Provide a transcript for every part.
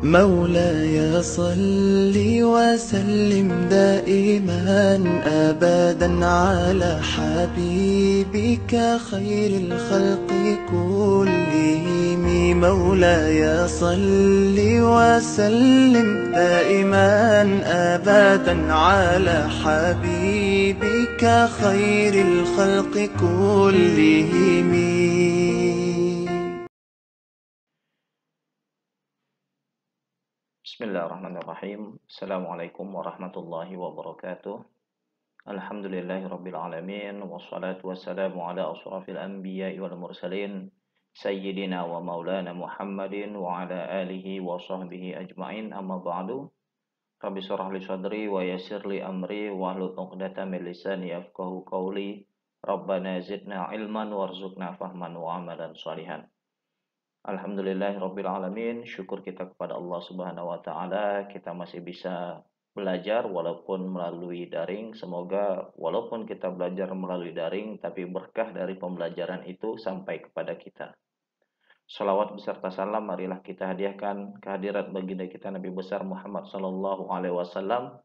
مولاي صل وسلم دائما أبدا على حبيبك خير الخلق كلهم. مولاي صل وسلم دائما أبدا على حبيبك خير الخلق كلهم. Bismillahirrahmanirrahim. Assalamualaikum warahmatullahi wabarakatuh. Alhamdulillahirabbil alamin wassalatu wassalamu ala asyrafil anbiya'i wal mursalin sayyidina wa maulana Muhammadin wa ala alihi wa sahbihi ajmain. Amma ba'du. Rabbi shrah li sadri wa yassir li amri wahlul 'uqdatam min lisani yafqahu qawli. Rabbana zidna ilman warzuqna fahman wa amalan shalihan. Alhamdulillahirabbil alamin. Syukur kita kepada Allah Subhanahu wa taala, kita masih bisa belajar walaupun melalui daring. Semoga walaupun kita belajar melalui daring, tapi berkah dari pembelajaran itu sampai kepada kita. Salawat beserta salam marilah kita hadiahkan kehadirat baginda kita Nabi besar Muhammad sallallahu alaihi wasallam.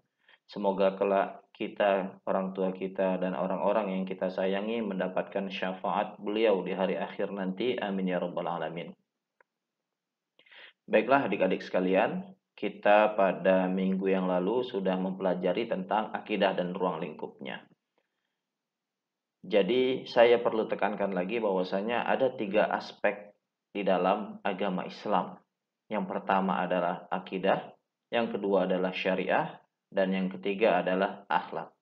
Semoga kelak kita, orang tua kita, dan orang-orang yang kita sayangi mendapatkan syafaat beliau di hari akhir nanti. Amin ya rabbal alamin. Baiklah adik-adik sekalian, kita pada minggu yang lalu sudah mempelajari tentang akidah dan ruang lingkupnya. Jadi saya perlu tekankan lagi bahwasanya ada 3 aspek di dalam agama Islam. Yang pertama adalah akidah, yang kedua adalah syariah, dan yang ketiga adalah akhlak.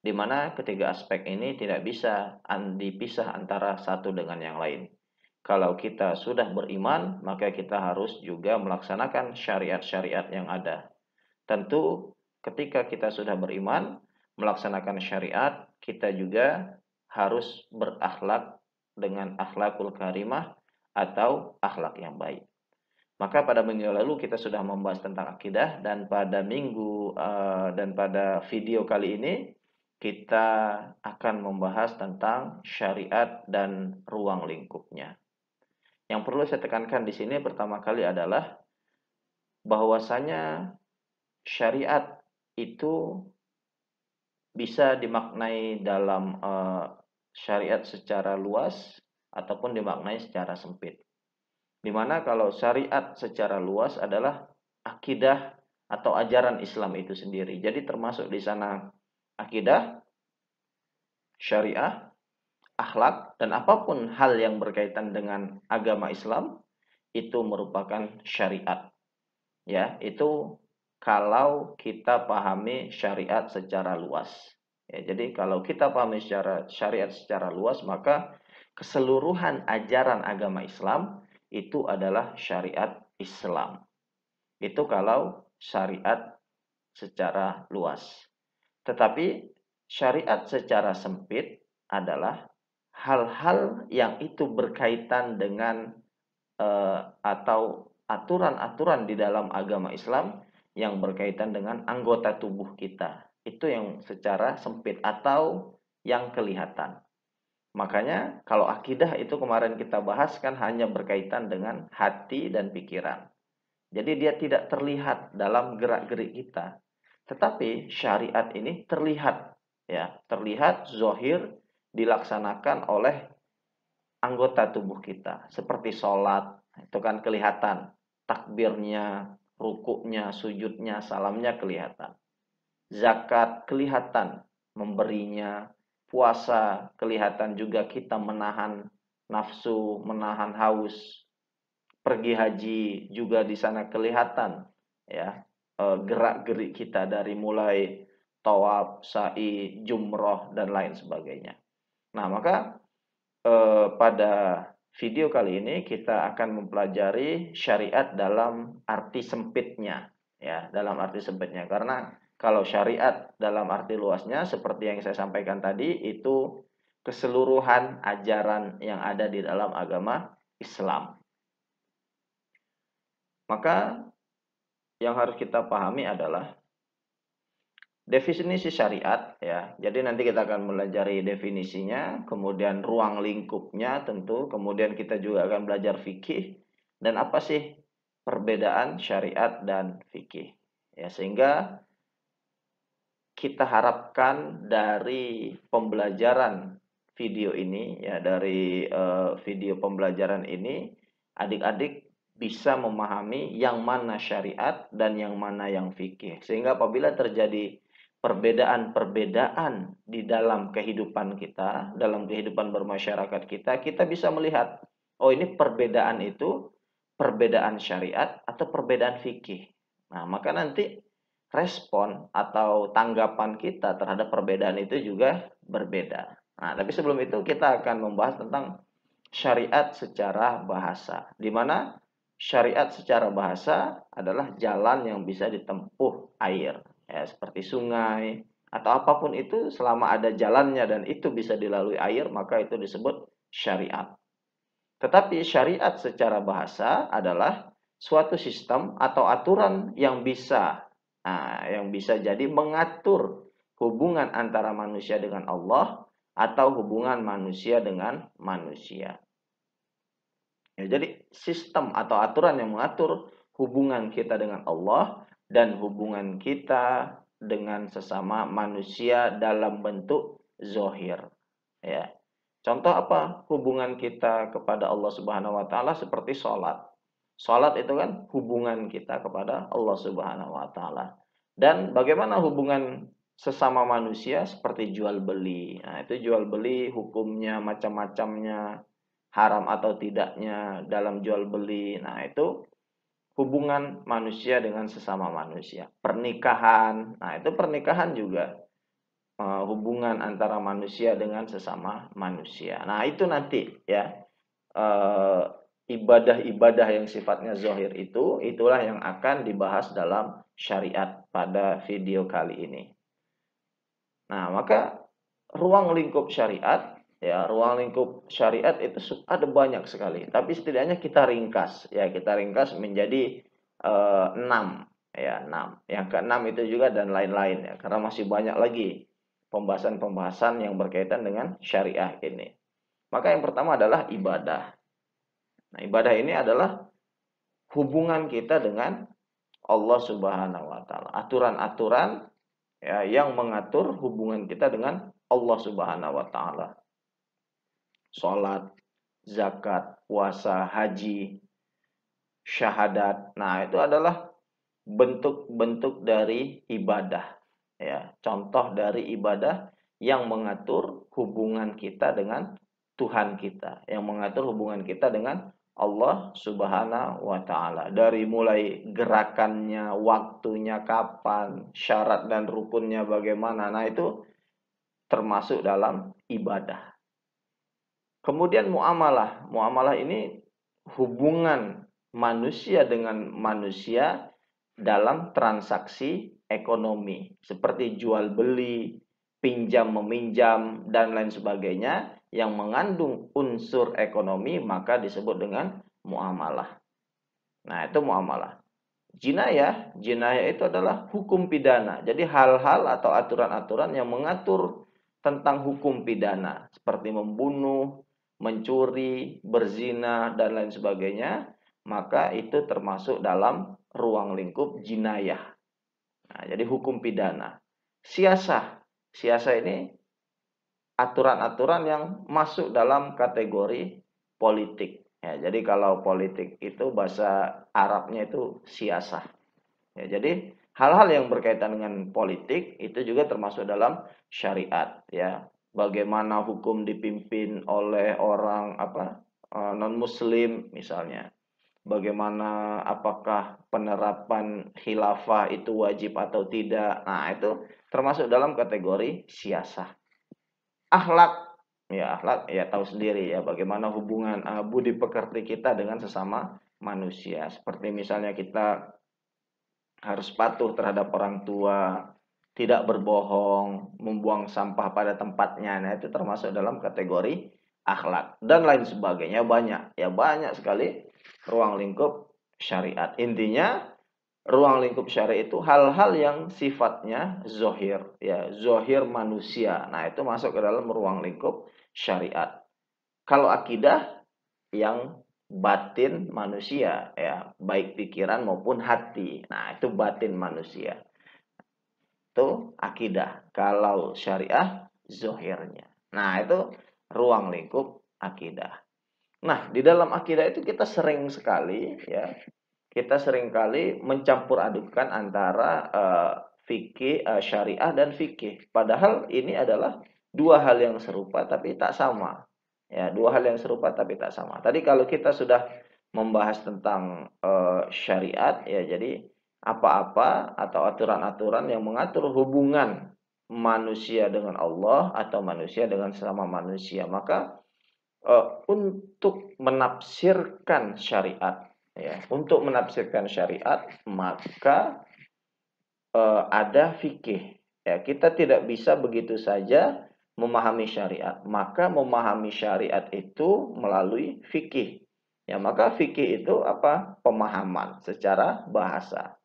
Di mana ketiga aspek ini tidak bisa dipisah antara satu dengan yang lain. Kalau kita sudah beriman, maka kita harus juga melaksanakan syariat-syariat yang ada. Tentu ketika kita sudah beriman, melaksanakan syariat, kita juga harus berakhlak dengan akhlakul karimah atau akhlak yang baik. Maka pada minggu lalu kita sudah membahas tentang akidah, dan pada video kali ini kita akan membahas tentang syariat dan ruang lingkupnya. Yang perlu saya tekankan di sini pertama kali adalah bahwasanya syariat itu bisa dimaknai dalam syariat secara luas ataupun dimaknai secara sempit. Dimana kalau syariat secara luas adalah akidah atau ajaran Islam itu sendiri. Jadi termasuk di sana akidah, syariah, akhlak, dan apapun hal yang berkaitan dengan agama Islam itu merupakan syariat. Ya, itu kalau kita pahami syariat secara luas. Ya, jadi kalau kita pahami syariat secara luas, maka keseluruhan ajaran agama Islam itu adalah syariat Islam. Itu kalau syariat secara luas. Tetapi syariat secara sempit adalah hal-hal yang itu berkaitan dengan atau aturan-aturan di dalam agama Islam yang berkaitan dengan anggota tubuh kita. Itu yang secara sempit atau yang kelihatan. Makanya kalau akidah itu kemarin kita bahas kan hanya berkaitan dengan hati dan pikiran. Jadi dia tidak terlihat dalam gerak-gerik kita. Tetapi syariat ini terlihat, ya, terlihat zahir dilaksanakan oleh anggota tubuh kita. Seperti sholat, itu kan kelihatan. Takbirnya, rukuknya, sujudnya, salamnya kelihatan. Zakat kelihatan memberinya. Puasa kelihatan juga kita menahan nafsu, menahan haus. Pergi haji juga di sana kelihatan, ya, gerak-gerik kita dari mulai tawaf, sa'i, jumroh, dan lain sebagainya. Nah, maka pada video kali ini kita akan mempelajari syariat dalam arti sempitnya, ya, dalam arti sempitnya. Karena kalau syariat dalam arti luasnya seperti yang saya sampaikan tadi itu keseluruhan ajaran yang ada di dalam agama Islam. Maka yang harus kita pahami adalah definisi syariat, ya. Jadi nanti kita akan belajar definisinya, kemudian ruang lingkupnya tentu, kemudian kita juga akan belajar fikih dan apa sih perbedaan syariat dan fikih. Ya, sehingga kita harapkan dari pembelajaran video ini, ya dari video pembelajaran ini, adik-adik bisa memahami yang mana syariat dan yang mana yang fikih. Sehingga apabila terjadi perbedaan-perbedaan di dalam kehidupan kita, dalam kehidupan bermasyarakat kita, kita bisa melihat, oh ini perbedaan itu perbedaan syariat atau perbedaan fikih. Nah, maka nanti respon atau tanggapan kita terhadap perbedaan itu juga berbeda. Nah, tapi sebelum itu kita akan membahas tentang syariat secara bahasa, di mana syariat secara bahasa adalah jalan yang bisa ditempuh air, ya, seperti sungai atau apapun itu, selama ada jalannya dan itu bisa dilalui air, maka itu disebut syariat. Tetapi syariat secara bahasa adalah suatu sistem atau aturan yang bisa jadi mengatur hubungan antara manusia dengan Allah atau hubungan manusia dengan manusia. Ya, jadi sistem atau aturan yang mengatur hubungan kita dengan Allah dan hubungan kita dengan sesama manusia dalam bentuk zohir. Ya. Contoh apa? Hubungan kita kepada Allah Subhanahu wa taala seperti sholat. Sholat itu kan hubungan kita kepada Allah Subhanahu wa taala. Dan bagaimana hubungan sesama manusia seperti jual beli. Nah, itu jual beli hukumnya macam-macamnya, haram atau tidaknya dalam jual beli. Nah, itu hubungan manusia dengan sesama manusia. Pernikahan. Nah, itu pernikahan juga hubungan antara manusia dengan sesama manusia. Nah, itu nanti ya ibadah-ibadah yang sifatnya zahir itulah yang akan dibahas dalam syariat pada video kali ini. Nah, maka ruang lingkup syariat itu ada banyak sekali, tapi setidaknya kita ringkas menjadi 6 ya, 6. Yang ke-6 itu juga dan lain-lain ya, karena masih banyak lagi pembahasan-pembahasan yang berkaitan dengan syariah ini. Maka yang pertama adalah ibadah. Nah, ibadah ini adalah hubungan kita dengan Allah Subhanahu wa taala. Aturan-aturan ya yang mengatur hubungan kita dengan Allah Subhanahu wa taala. Salat, zakat, puasa, haji, syahadat. Nah, itu adalah bentuk-bentuk dari ibadah. Ya, contoh dari ibadah yang mengatur hubungan kita dengan Tuhan kita, yang mengatur hubungan kita dengan Allah Subhanahu wa taala. Dari mulai gerakannya, waktunya kapan, syarat dan rukunnya bagaimana. Nah, itu termasuk dalam ibadah. Kemudian muamalah. Muamalah ini hubungan manusia dengan manusia dalam transaksi ekonomi, seperti jual beli, pinjam meminjam dan lain sebagainya yang mengandung unsur ekonomi, maka disebut dengan muamalah. Nah, itu muamalah. Jinayah itu adalah hukum pidana. Jadi hal-hal atau aturan-aturan yang mengatur tentang hukum pidana, seperti membunuh, mencuri, berzina dan lain sebagainya, maka itu termasuk dalam ruang lingkup jinayah. Nah, jadi hukum pidana. Siasah ini aturan-aturan yang masuk dalam kategori politik. Ya, jadi kalau politik itu bahasa Arabnya itu siasah. Ya, jadi hal-hal yang berkaitan dengan politik itu juga termasuk dalam syariat. Ya, bagaimana hukum dipimpin oleh orang non-Muslim misalnya. Bagaimana apakah penerapan khilafah itu wajib atau tidak. Nah, itu termasuk dalam kategori siasah. Akhlak ya tahu sendiri ya bagaimana hubungan budi pekerti kita dengan sesama manusia. Seperti misalnya kita harus patuh terhadap orang tua, tidak berbohong, membuang sampah pada tempatnya. Nah, itu termasuk dalam kategori akhlak dan lain sebagainya. Banyak sekali ruang lingkup syariat. Intinya ruang lingkup syariat itu hal-hal yang sifatnya zohir, ya, zohir manusia. Nah, itu masuk ke dalam ruang lingkup syariat. Kalau akidah yang batin manusia, ya, baik pikiran maupun hati. Nah, itu batin manusia. Itu akidah. Kalau syariah, zohirnya. Nah, itu ruang lingkup akidah. Nah, di dalam akidah itu kita sering sekali, ya, kita seringkali mencampur adukan antara fikih, syariah dan fikih. Padahal ini adalah dua hal yang serupa tapi tak sama. Ya, dua hal yang serupa tapi tak sama. Tadi kalau kita sudah membahas tentang syariat, ya, jadi apa-apa atau aturan-aturan yang mengatur hubungan manusia dengan Allah atau manusia dengan sesama manusia, maka untuk menafsirkan syariat, ya, untuk menafsirkan syariat maka ada fikih. Ya, kita tidak bisa begitu saja memahami syariat. Maka memahami syariat itu melalui fikih. Ya, maka fikih itu apa? Pemahaman secara bahasa.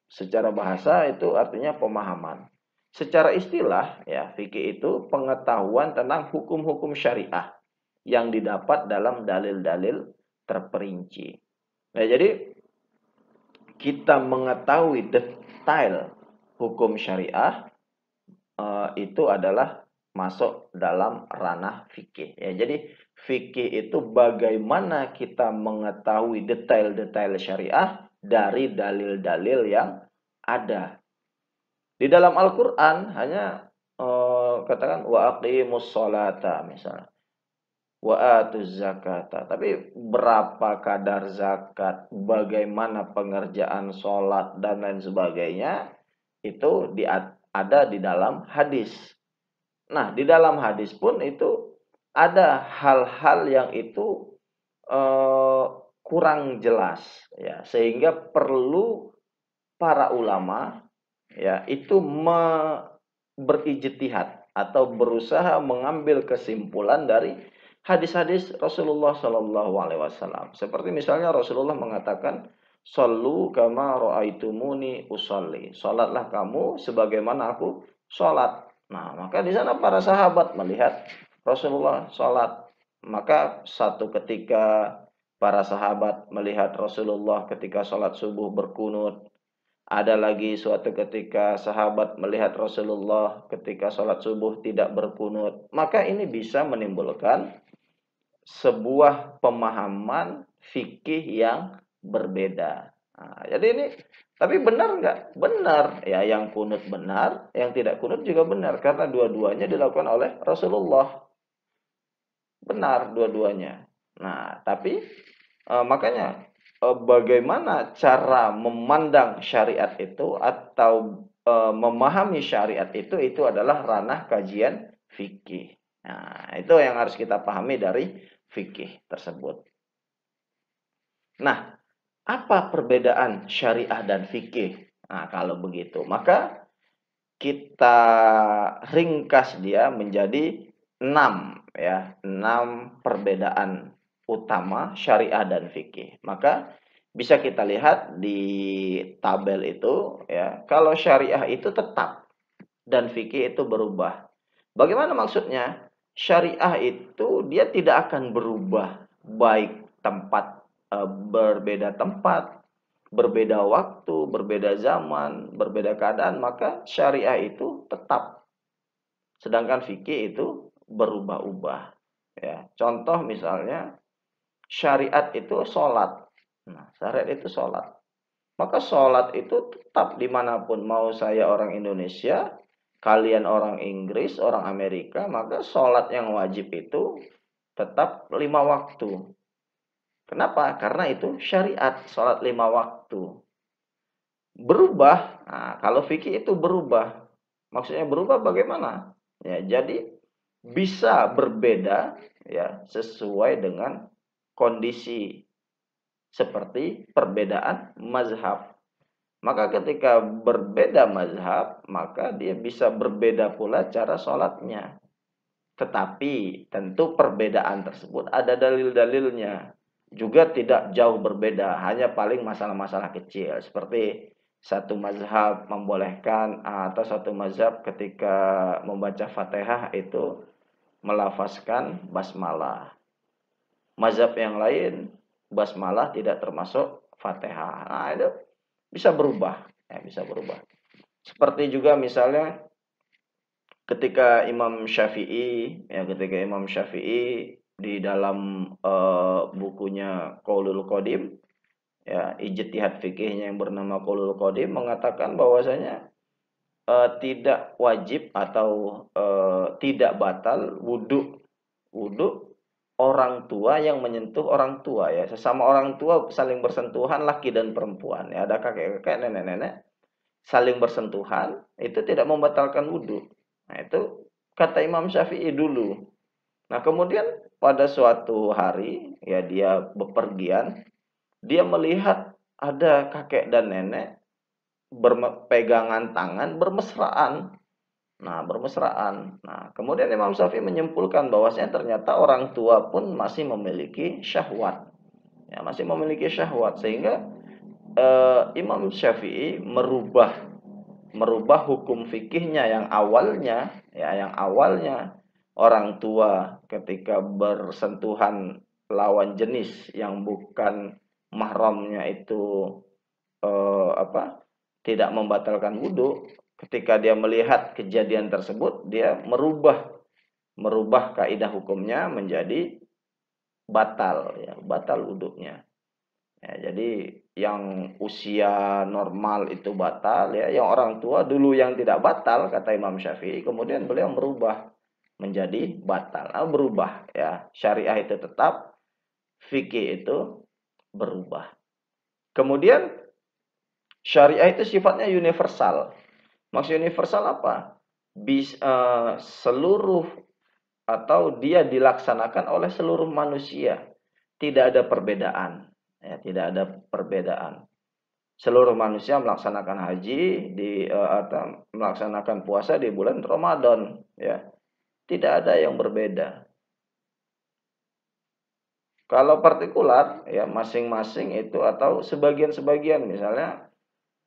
Secara bahasa itu artinya pemahaman. Secara istilah, ya, fikih itu pengetahuan tentang hukum-hukum syariah yang didapat dalam dalil-dalil terperinci. Nah, jadi kita mengetahui detail hukum syariah itu adalah masuk dalam ranah fikih. Ya, jadi fikih itu bagaimana kita mengetahui detail-detail syariah dari dalil-dalil yang ada. Di dalam Al-Qur'an hanya katakan wa aqimus sholata misalnya. Wa atuz zakata. Tapi berapa kadar zakat, bagaimana pengerjaan sholat dan lain sebagainya itu ada di dalam hadis. Nah, di dalam hadis pun itu ada hal-hal yang itu kurang jelas, ya, sehingga perlu para ulama, ya, itu berijtihad atau berusaha mengambil kesimpulan dari hadis-hadis Rasulullah Shallallahu Alaihi Wasallam. Seperti misalnya Rasulullah mengatakan, "Shallu kama ra'aitumuni usolli." Salatlah kamu sebagaimana aku salat. Nah, maka di sana para sahabat melihat Rasulullah salat. Maka satu ketika para sahabat melihat Rasulullah ketika salat subuh berkunut. Ada lagi suatu ketika sahabat melihat Rasulullah ketika sholat subuh tidak berkunut. Maka ini bisa menimbulkan sebuah pemahaman fikih yang berbeda. Nah, jadi ini, tapi benar nggak? Benar. Ya, yang kunut benar, yang tidak kunut juga benar. Karena dua-duanya dilakukan oleh Rasulullah. Benar dua-duanya. Nah, tapi makanya bagaimana cara memandang syariat itu atau memahami syariat itu adalah ranah kajian fikih. Nah, itu yang harus kita pahami dari fikih tersebut. Nah, apa perbedaan syariah dan fikih? Nah, kalau begitu, maka kita ringkas dia menjadi 6, ya, 6 perbedaan utama syariah dan fikih. Maka bisa kita lihat di tabel itu, ya. Kalau syariah itu tetap dan fikih itu berubah. Bagaimana maksudnya? Syariah itu dia tidak akan berubah baik berbeda tempat, berbeda waktu, berbeda zaman, berbeda keadaan, maka syariah itu tetap. Sedangkan fikih itu berubah-ubah. Ya, contoh misalnya syariat itu sholat. Nah, syariat itu sholat. Maka sholat itu tetap dimanapun. Mau saya orang Indonesia, kalian orang Inggris, orang Amerika, maka sholat yang wajib itu tetap 5 waktu. Kenapa? Karena itu syariat, sholat 5 waktu. Berubah, nah, kalau fikih itu berubah. Maksudnya berubah bagaimana? Ya, jadi bisa berbeda, ya, sesuai dengan kondisi seperti perbedaan mazhab. Maka ketika berbeda mazhab, maka dia bisa berbeda pula cara sholatnya. Tetapi tentu perbedaan tersebut ada dalil-dalilnya. Juga tidak jauh berbeda, hanya paling masalah-masalah kecil. Seperti satu mazhab membolehkan atau satu mazhab ketika membaca Fatihah itu melafazkan basmalah. Mazhab yang lain basmalah tidak termasuk Fatihah. Nah, itu bisa berubah, ya, bisa berubah. Seperti juga misalnya ketika Imam Syafi'i, ya ketika Imam Syafi'i di dalam bukunya Qaulul Qadim, ya ijtihad fikihnya yang bernama Qaulul Qadim mengatakan bahwasanya tidak wajib atau tidak batal wudhu wudhu orang tua yang menyentuh orang tua, ya sesama orang tua saling bersentuhan laki dan perempuan, ya ada kakek-kakek nenek-nenek saling bersentuhan itu tidak membatalkan wudhu. Nah itu kata Imam Syafi'i dulu. Nah kemudian pada suatu hari ya dia bepergian, dia melihat ada kakek dan nenek berpegangan tangan bermesraan. Nah, bermesraan. Nah, kemudian Imam Syafi'i menyimpulkan bahwasanya ternyata orang tua pun masih memiliki syahwat. Ya, masih memiliki syahwat sehingga Imam Syafi'i merubah hukum fikihnya yang awalnya orang tua ketika bersentuhan lawan jenis yang bukan mahramnya itu apa tidak membatalkan wudhu. Ketika dia melihat kejadian tersebut, dia merubah kaidah hukumnya menjadi batal, ya batal wudhunya. Ya, jadi yang usia normal itu batal, ya yang orang tua dulu yang tidak batal kata Imam Syafi'i, kemudian beliau merubah menjadi batal. Nah, berubah, ya syariah itu tetap, fikih itu berubah. Kemudian syariah itu sifatnya universal. Maksud universal apa? Seluruh atau dia dilaksanakan oleh seluruh manusia. Tidak ada perbedaan. Ya, tidak ada perbedaan. Seluruh manusia melaksanakan haji atau melaksanakan puasa di bulan Ramadan. Ya, tidak ada yang berbeda. Kalau partikular, ya masing-masing itu atau sebagian-sebagian, misalnya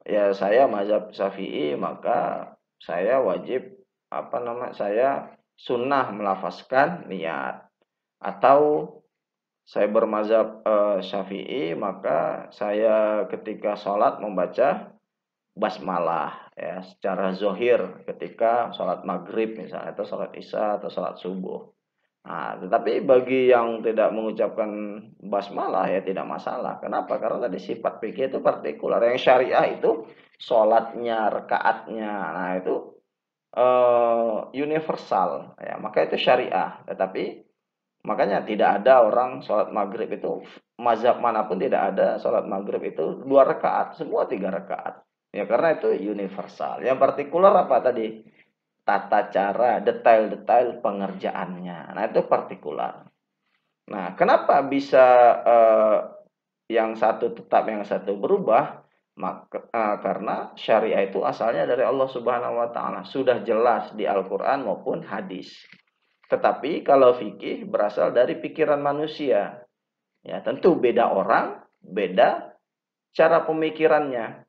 ya saya mazhab Syafi'i maka saya wajib saya sunnah melafazkan niat, atau saya bermazhab Syafi'i maka saya ketika sholat membaca basmalah, ya secara zohir ketika sholat maghrib misalnya atau sholat isya atau sholat subuh. Nah, tetapi bagi yang tidak mengucapkan basmalah ya tidak masalah. Kenapa? Karena tadi sifat fikih itu partikular. Yang syariah itu sholatnya, rekaatnya. Nah, itu universal. Ya, maka itu syariah. Tetapi makanya tidak ada orang sholat maghrib itu, mazhab manapun tidak ada sholat maghrib itu 2 rakaat. Semua 3 rakaat. Ya, karena itu universal. Yang partikular apa tadi? Tata cara, detail-detail pengerjaannya. Nah, itu partikular. Nah, kenapa bisa yang satu tetap, yang satu berubah? Karena syariah itu asalnya dari Allah Subhanahu wa taala, sudah jelas di Al-Qur'an maupun hadis. Tetapi kalau fikih berasal dari pikiran manusia. Ya, tentu beda orang, beda cara pemikirannya.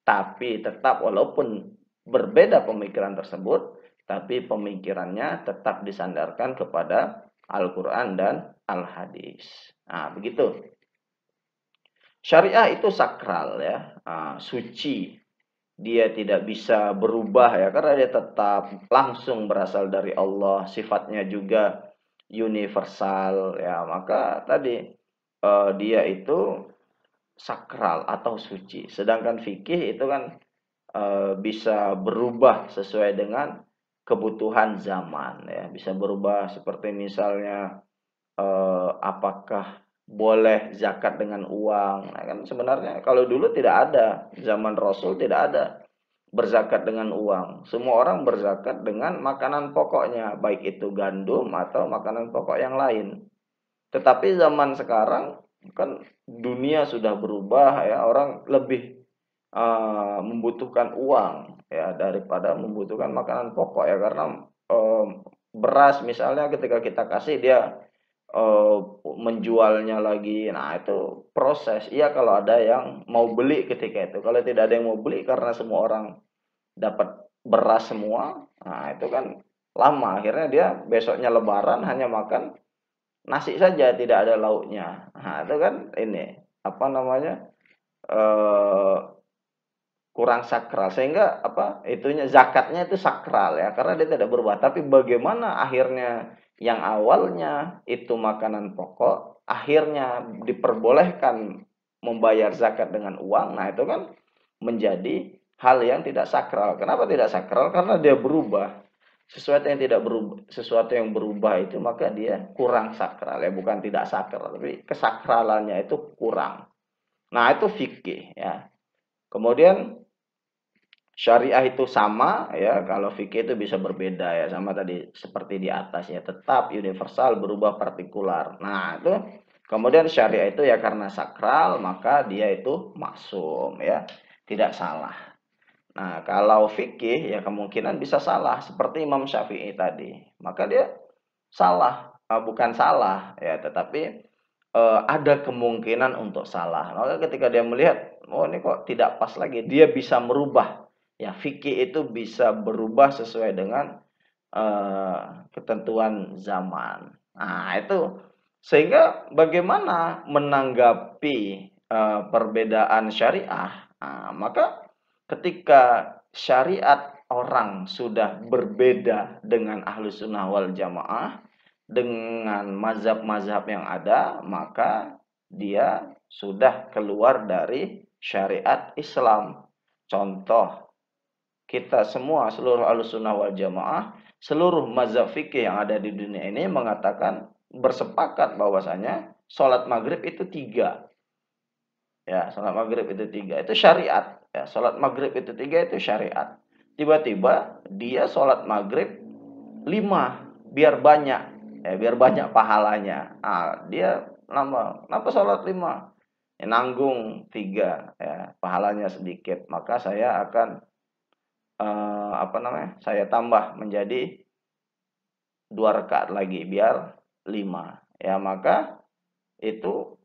Tapi tetap walaupun berbeda pemikiran tersebut, tapi pemikirannya tetap disandarkan kepada Al-Quran dan Al-Hadis. Nah, begitu. Syariah itu sakral, ya, suci. Dia tidak bisa berubah, ya, karena dia tetap langsung berasal dari Allah. Sifatnya juga universal, ya. Maka tadi dia itu sakral atau suci. Sedangkan fikih itu kan bisa berubah sesuai dengan kebutuhan zaman, ya bisa berubah seperti misalnya apakah boleh zakat dengan uang. Nah, kan sebenarnya kalau dulu tidak ada, zaman Rasul tidak ada berzakat dengan uang. Semua orang berzakat dengan makanan pokoknya, baik itu gandum atau makanan pokok yang lain. Tetapi zaman sekarang kan dunia sudah berubah, ya orang lebih membutuhkan uang ya daripada membutuhkan makanan pokok, ya karena beras misalnya ketika kita kasih dia menjualnya lagi. Nah, itu proses. Iya kalau ada yang mau beli ketika itu. Kalau tidak ada yang mau beli karena semua orang dapat beras semua, nah itu kan lama. Akhirnya dia besoknya lebaran hanya makan nasi saja tidak ada lauknya. Nah, itu kan ini apa namanya? eh Kurang sakral, sehingga apa itunya zakatnya itu sakral ya, karena dia tidak berubah. Tapi bagaimana akhirnya yang awalnya itu makanan pokok akhirnya diperbolehkan membayar zakat dengan uang, nah itu kan menjadi hal yang tidak sakral. Kenapa tidak sakral? Karena dia berubah. Sesuatu yang berubah itu maka dia kurang sakral ya, bukan tidak sakral, tapi kesakralannya itu kurang. Nah itu fikih ya. Kemudian syariah itu sama ya, kalau fikih itu bisa berbeda ya, sama tadi seperti di atas ya, tetap universal berubah partikular. Nah, itu kemudian syariah itu ya karena sakral maka dia itu maksum ya, tidak salah. Nah, kalau fikih ya kemungkinan bisa salah seperti Imam Syafi'i tadi. Maka dia salah, bukan salah ya, tetapi ada kemungkinan untuk salah. Maka ketika dia melihat, oh ini kok tidak pas lagi, dia bisa merubah. Ya, fikih itu bisa berubah sesuai dengan ketentuan zaman. Nah, itu sehingga bagaimana menanggapi perbedaan syariah? Nah, maka ketika syariat orang sudah berbeda dengan Ahlus Sunnah wal Jamaah, dengan mazhab-mazhab yang ada, maka dia sudah keluar dari syariat Islam. Contoh, kita semua, seluruh Ahlussunnah wal Jamaah, seluruh mazhab fikih yang ada di dunia ini mengatakan, bersepakat bahwasanya sholat maghrib itu 3. Ya, sholat maghrib itu 3. Itu syariat. Ya, sholat maghrib itu 3 itu syariat. Tiba-tiba dia sholat maghrib 5 biar banyak, ya biar banyak pahalanya. Dia kenapa sholat 5? Ya, nanggung 3 ya, pahalanya sedikit. Maka saya akan saya tambah menjadi 2 rakaat lagi biar 5. Ya, maka itu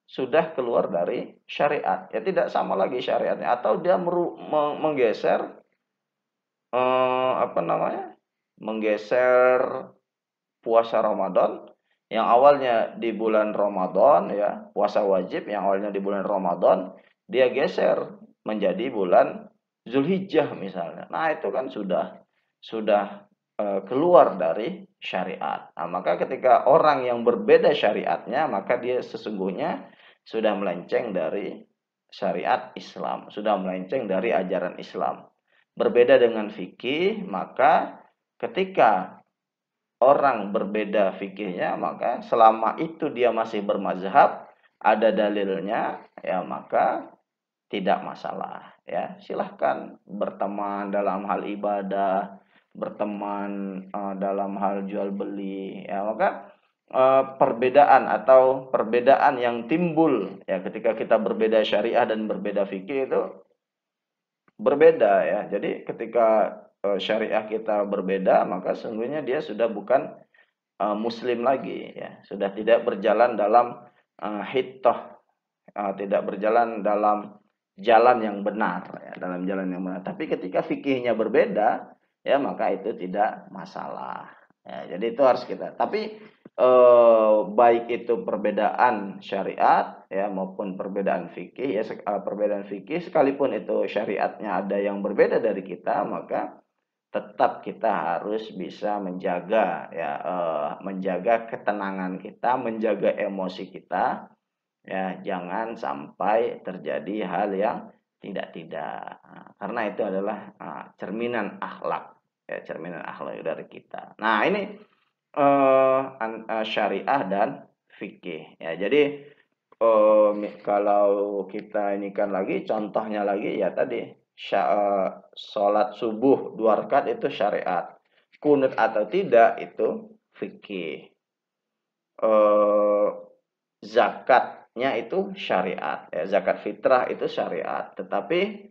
sudah keluar dari syariat. Ya tidak sama lagi syariatnya, atau dia menggeser menggeser puasa Ramadan yang awalnya di bulan Ramadan ya, puasa wajib yang awalnya di bulan Ramadan, dia geser menjadi bulan Zulhijjah misalnya. Nah, itu kan sudah keluar dari syariat. Nah, maka ketika orang yang berbeda syariatnya, maka dia sesungguhnya sudah melenceng dari syariat Islam, sudah melenceng dari ajaran Islam. Berbeda dengan fikih, maka ketika orang berbeda fikihnya, maka selama itu dia masih bermazhab, ada dalilnya, ya maka tidak masalah. Ya, silahkan berteman dalam hal ibadah, berteman dalam hal jual beli. Ya, maka perbedaan atau perbedaan yang timbul ya ketika kita berbeda syariah dan berbeda fikih itu berbeda ya. Jadi ketika syariah kita berbeda, maka sesungguhnya dia sudah bukan muslim lagi ya, sudah tidak berjalan dalam hittah, tidak berjalan dalam jalan yang benar ya, dalam jalan yang benar. Tapi ketika fikihnya berbeda ya, maka itu tidak masalah ya. Jadi itu harus kita, tapi baik itu perbedaan syariat ya maupun perbedaan fikih ya, perbedaan fikih sekalipun itu syariatnya ada yang berbeda dari kita, maka tetap kita harus bisa menjaga ya, menjaga ketenangan kita, menjaga emosi kita ya, jangan sampai terjadi hal yang tidak-tidak. Nah, karena itu adalah cerminan akhlak ya, cerminan akhlak dari kita. Nah, ini syariah dan fikih ya. Jadi kalau kita ini kan lagi contohnya lagi ya tadi sholat subuh 2 rakaat itu syariat, kunut atau tidak itu fikih. eh, Zakatnya itu syariat ya, zakat fitrah itu syariat, tetapi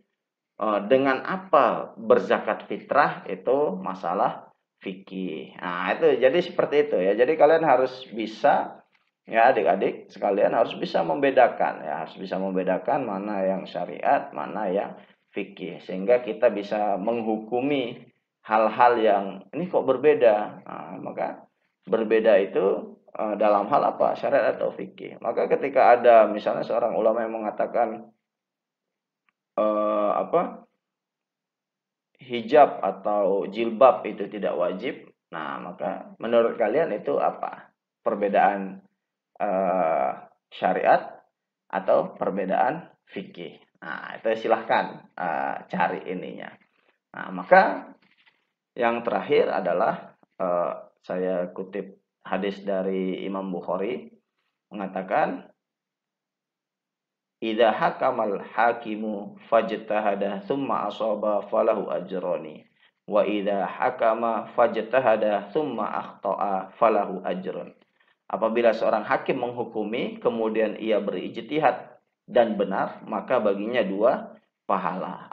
dengan apa berzakat fitrah itu masalah fikih. Nah, itu jadi seperti itu ya. Jadi kalian harus bisa ya, adik-adik sekalian harus bisa membedakan ya, harus bisa membedakan mana yang syariat, mana yang fikih, sehingga kita bisa menghukumi hal-hal yang ini kok berbeda. Nah, maka berbeda itu dalam hal apa? Syariat atau fikih. Maka ketika ada misalnya seorang ulama yang mengatakan apa? Hijab atau jilbab itu tidak wajib. Nah, maka menurut kalian itu apa? Perbedaan eh, syariat atau perbedaan fikih. Nah, itu silahkan cari ininya. Nah, maka yang terakhir adalah saya kutip hadis dari Imam Bukhari mengatakan idza hakamal hakimu fajtahada thumma asaba falahu ajrani wa idza hakama fajtahada thumma akhta'a falahu ajrun. Apabila seorang hakim menghukumi kemudian ia berijtihad dan benar, maka baginya 2 pahala.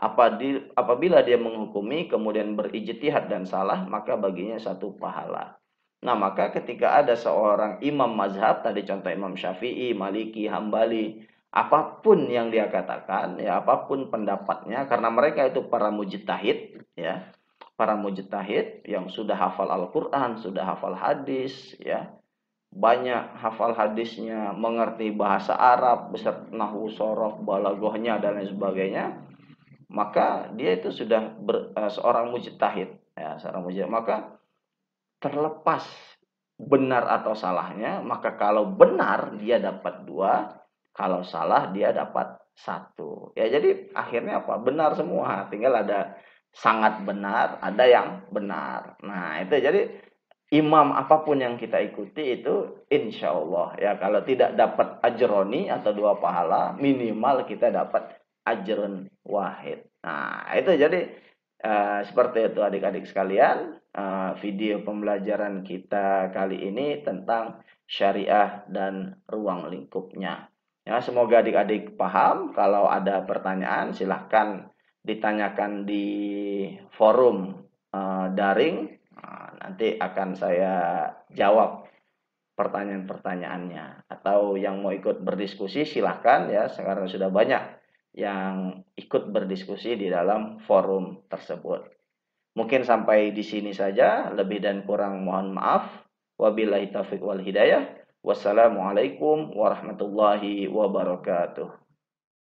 Apabila dia menghukumi kemudian berijtihad dan salah, maka baginya 1 pahala. Nah, maka ketika ada seorang imam mazhab, tadi contoh Imam Syafi'i, Maliki, Hambali, apapun yang dia katakan, ya apapun pendapatnya, karena mereka itu para mujtahid, ya, para mujtahid yang sudah hafal Al-Quran, sudah hafal hadis, ya, banyak hafal hadisnya, mengerti bahasa Arab, beserta nahwu, sorof, balaghahnya dan lain sebagainya, maka dia itu sudah seorang mujtahid, ya, seorang mujtahid. Maka terlepas benar atau salahnya, maka kalau benar dia dapat 2, kalau salah dia dapat 1. Ya, jadi akhirnya apa? Benar semua, tinggal ada sangat benar, ada yang benar. Nah, itu jadi imam apapun yang kita ikuti itu insya Allah ya, kalau tidak dapat ajroni atau 2 pahala, minimal kita dapat ajrun wahid. Nah, itu jadi seperti itu adik-adik sekalian, video pembelajaran kita kali ini tentang syariah dan ruang lingkupnya. Ya, semoga adik-adik paham. Kalau ada pertanyaan silahkan ditanyakan di forum daring. Nanti akan saya jawab pertanyaan-pertanyaannya. Atau yang mau ikut berdiskusi silahkan ya, sekarang sudah banyak yang ikut berdiskusi di dalam forum tersebut. Mungkin sampai di sini saja, lebih dan kurang mohon maaf. Wabillahi taufiq wal hidayah. Wassalamualaikum warahmatullahi wabarakatuh.